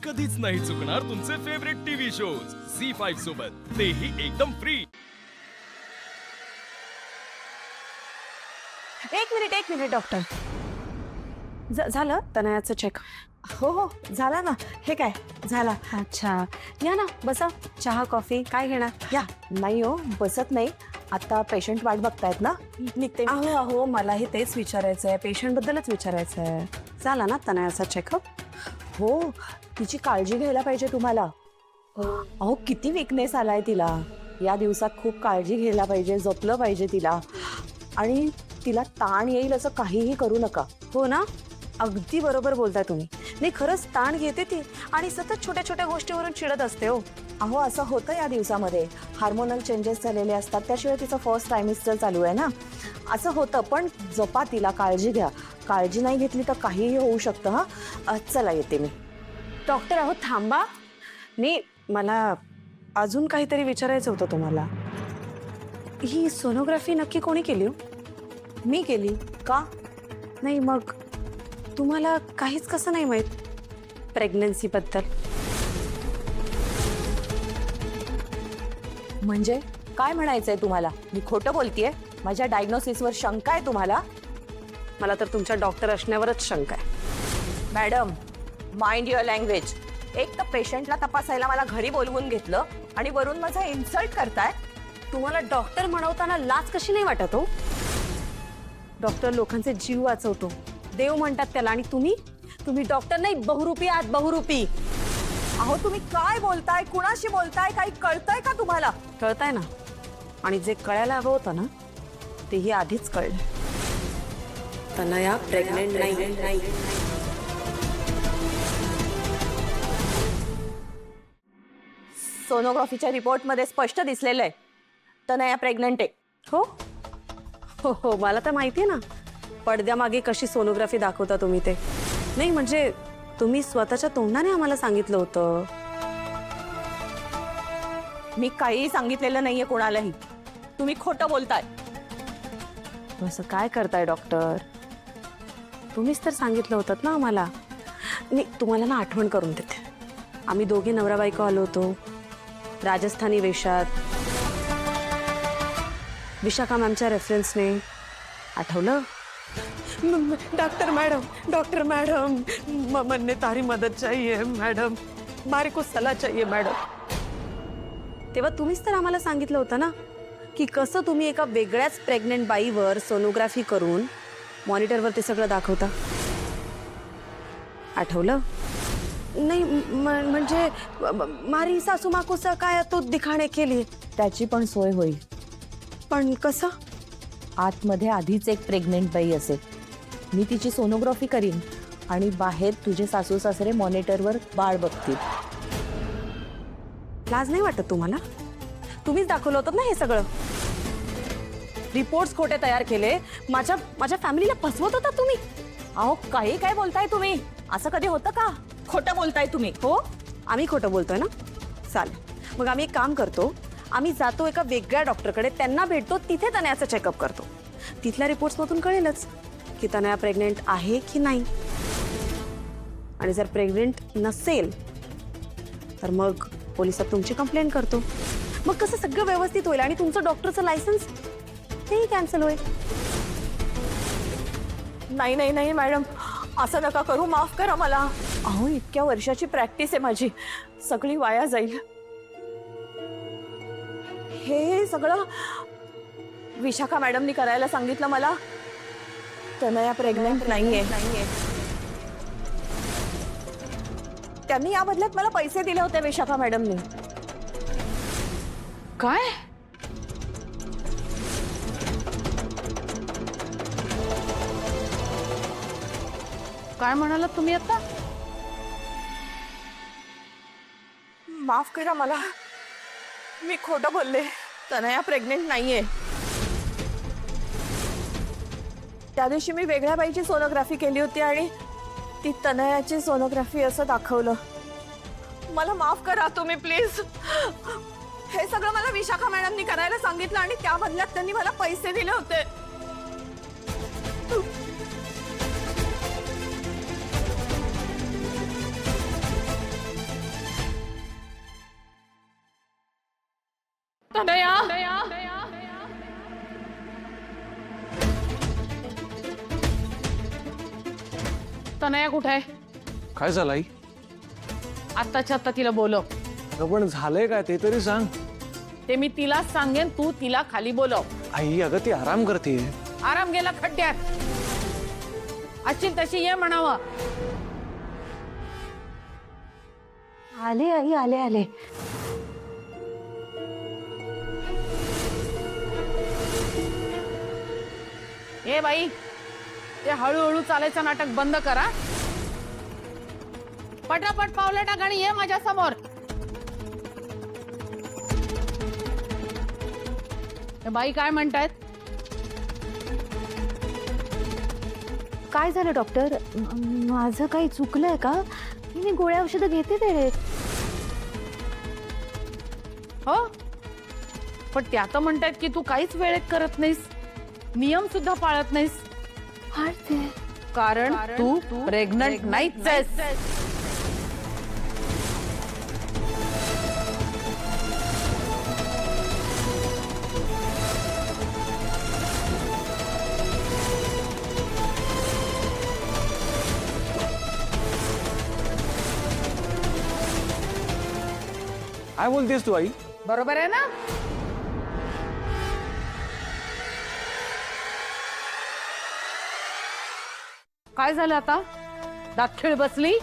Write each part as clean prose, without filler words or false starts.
कधीच नाही चुकणार तुमचे फेवरेट टीव्ही शोज झी5 सोबत, तेही एकदम फ्री। एक मिनिट डॉक्टर। झालं तनयाचं चेक? हो झाला ना। हे काय झाला? अच्छा, या ना बसा। चहा कॉफी काय घेणार? या। नाही हो, बसत नाही, आता पेशंट वाट बघतायत ना, निघते। अहो मलाही तेच विचारायचं आहे, पेशंट बद्दलच विचारायचं आहे। झाला ना तनयाचा चेकअप? हो, तिची काळजी घ्यायला पाहिजे तुम्हाला। अहो किती विकनेस आलाय तिला, या दिवसात खूप काळजी घ्यायला पाहिजे, जपलं पाहिजे तिला। आणि तिला ताण येईल असं काहीही करू नका। हो ना, अगदी बरोबर बोलताय तुम्ही। नाही खरंच ताण घेते ती आणि सतत छोट्या छोट्या गोष्टीवरून चिडत असते हो। अहो असं होतं या दिवसामध्ये, हार्मोनल चेंजेस झालेले असतात, त्याशिवाय तिचं फर्स्ट ट्रायमिस्टर चालू आहे ना, असं होतं। पण जपा तिला, काळजी घ्या, काळजी नाही घेतली तर काहीही होऊ शकतं। हा चला येते मी। डॉक्टर अहो थांबा, नाही मला अजून काहीतरी विचारायचं होतं तुम्हाला। ही सोनोग्राफी नक्की कोणी केली हो? मी केली का? नाही मग तुम्हाला काहीच कसं नाही माहित प्रेग्नन्सी बद्दल? म्हणजे काय म्हणायचंय तुम्हाला? मी खोटं बोलतेय? माझ्या डायग्नोसिसवर शंका आहे तुम्हाला? मला तर तुमच्या डॉक्टर असण्यावरच शंका आहे। Madam mind your language. एक तर पेशंटला तपासायला मला घरी बोलवून घेतलं आणि वरून माझा इन्सल्ट करताय। तुम्हाला डॉक्टर म्हणवताना लाज कशी नाही वाटत हो? डॉक्टर लोकांचे जीव वाचवतो, देव म्हणतात त्याला, आणि तुम्ही डॉक्टर नाही, बहुरूपी आहात, बहुरूपी। अहो तुम्ही काय बोलताय, कुणाशी बोलताय, काही कळतंय का तुम्हाला? कळतंय ना, आणि जे कळायला हवं होतं ना तेही आधीच कळलं। तनया प्रेग्नेंट नाही। सोनोग्राफीच्या रिपोर्टमध्ये स्पष्ट दिसलेलं आहे तनया प्रेग्नंट आहे। हो हो हो, मला तर माहिती आहे ना, पडद्यामागे कशी सोनोग्राफी दाखवता तुम्ही ते। नाही म्हणजे तुम्ही स्वतःच्या तोंडाने आम्हाला सांगितलं होतं। मी काहीही सांगितलेलं नाहीये कोणालाही, तुम्ही खोटं बोलताय। असं काय करताय डॉक्टर? तुम्हीच तर सांगितलं होतं ना आम्हाला। मी तुम्हाला ना आठवण करून देते, आम्ही दोघे नवरा बायको आलो होतो राजस्थानी वेशात, विशाखा मॅमच्या रेफरन्सने, आठवलं? डॉक्टर मैडम मन्ने तारी मदद चाहिए मैडम, मारे को सलाह चाहिए मैडम। तेव्हा तुम्हीच तर आम्हाला सांगितलं होतं ना की कसं तुम्ही एका वेगळ्याच प्रेग्नेंट बाईवर सोनोग्राफी करून मॉनिटरवर ते सगळं दाखवता। आठवलं? नाही म्हणजे मारी सासू माँ को काय तो दिखाणे के लिए, त्याची पण सोय होईल। पण कसं? आतमध्ये आधीच एक प्रेग्नेंट बाई असेल, मी तिची सोनोग्राफी करीन आणि बाहेर तुझे सासू सासरे मॉनिटरवर बाळ बघतील। लाज नाही वाटत तुम्हाला? तुम्हीच दाखवलं होतं ना हे सगळं, रिपोर्ट्स खोटे तयार केले, माझ्या फॅमिलीला फसवत होता तुम्ही। अहो काही काय बोलताय तुम्ही? असं कधी होतं का? खोटं बोलताय तुम्ही। हो, आम्ही खोटं बोलतोय ना? चालेल, मग आम्ही एक काम करतो, आम्ही जातो एका वेगळ्या डॉक्टरकडे, त्यांना भेटतो, तिथे तनयाचं चेकअप करतो। तिथल्या रिपोर्ट्समधून कळेलच की तनया प्रेग्नेंट आहे की नाही, आणि जर प्रेग्नेंट नसेल तर मग पोलिसात तुमची कंप्लेंट करतो। मग कसं सगळं व्यवस्थित होईल आणि तुमचं डॉक्टरचं लायसन्स तेही कॅन्सल होईल। नाही मॅडम, असं नका करू, माफ करा मला। अहो इतक्या वर्षाची प्रॅक्टिस आहे माझी, सगळी वाया जाईल। हे सगळं विशाखा मॅडमनी करायला सांगितलं मला। तनया प्रेग्नेंट नाहीये, त्यांनी या बदल्यात मला पैसे दिले होते विशाखा मॅडमनी। काय? काय म्हणालात तुम्ही आता? माफ करा मला, मी खोटं बोलले, तनया प्रेग्नेंट नाहीये। त्या दिवशी मी वेगळ्या बाईची सोनोग्राफी केली होती आणि ती तनयाची सोनोग्राफी असं दाखवलं। मला माफ करा तुम्ही प्लीज। हे सगळं मला विशाखा मॅडमनी करायला सांगितलं आणि त्या बदल्यात त्यांनी मला पैसे दिले होते। तनया तनया कुठे आहे? काय झालं आई? आत्ताच्या आत्ता तिला बोलव. अगं पण झालंय काय ते तरी सांग. ते मी तिला सांगेन, तू तिला खाली बोलव. आई अगं ती आराम करते. आराम गेला खड्ड्यात. अशी तशी ये म्हणावं. आले आई आले आले. ए बाई, ते हळूहळू चालायचं नाटक बंद करा. पटापट पावलं टाक आणि ये माझ्या समोर. बाई काय म्हणतायत? काय झालं डॉक्टर? माझं काही चुकलंय का? मी गोळ्या औषधं घेते ते. हो, पण त्या तर म्हणतायत की तू काहीच वेळेत करत नाहीस, नियम सुद्धा पाळत नाहीस. कारण तू प्रेग्नंट नाहीच आहेस. काय बोलतेस तू आई? बरोबर आहे ना? काय झालं आता? दातखिळ बसली?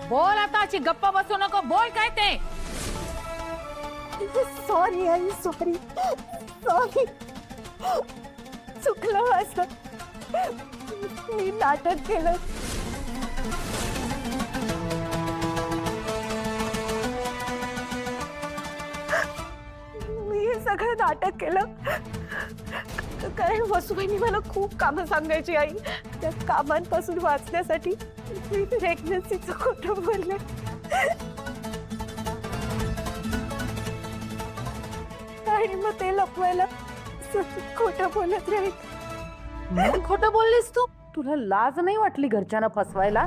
बोल आता, अशी गप्पा बसू नको. बोल काय ते? Sorry I sorry sorry. चुकलं असं. मी नाटक केलं. मी हे सगळं नाटक केलं कारण वसुबाईंनी मला खूप कामं सांगायची आई. त्या कामांपासून वाचण्यासाठी मी प्रेग्नन्सीचं खोटं बोलले. आणि मग ते लपवायला खोटं बोलत राहील. मग खोटं बोललीस तू? तुला लाज नाही वाटली घरच्यांना फसवायला?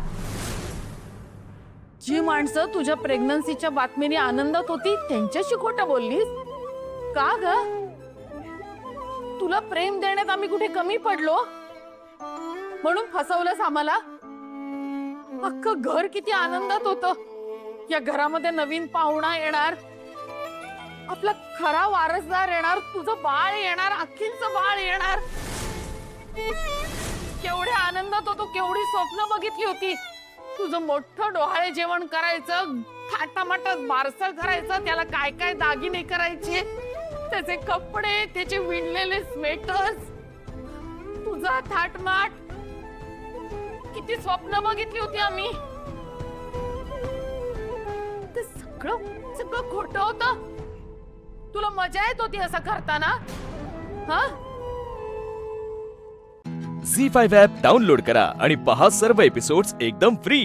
जी माणसं तुझ्या प्रेग्नन्सीच्या बातमीने आनंदात होती त्यांच्याशी खोटं बोललीस का ग? तुला प्रेम देण्यात आम्ही कुठे कमी पडलो म्हणून फसवलंस आम्हाला? अख्खं घर किती आनंदात होतं. या घरामध्ये नवीन पाहुणा येणार, आपला खरा वारसदार येणार, तुझं बाळ येणार, अख्खींचं बाळ येणार. केवढ्या आनंदात होतो, केवढी स्वप्न बघितली होती. तुझं मोठं डोहाळे जेवण करायचं, थाटामाटात बारसं करायचं, त्याला काय काय दागिने करायचे, त्याचे कपडे, त्याचे विणलेले स्वेटर्स, तुझा थाटमाट. किती स्वप्न बघितली होती आम्ही. ते सगळं सगळं खोटं होतं. तुला मजा येत होती असं करताना? हा? झी 5 ॲप डाउनलोड करा आणि पहा सर्व एपिसोड्स एकदम फ्री.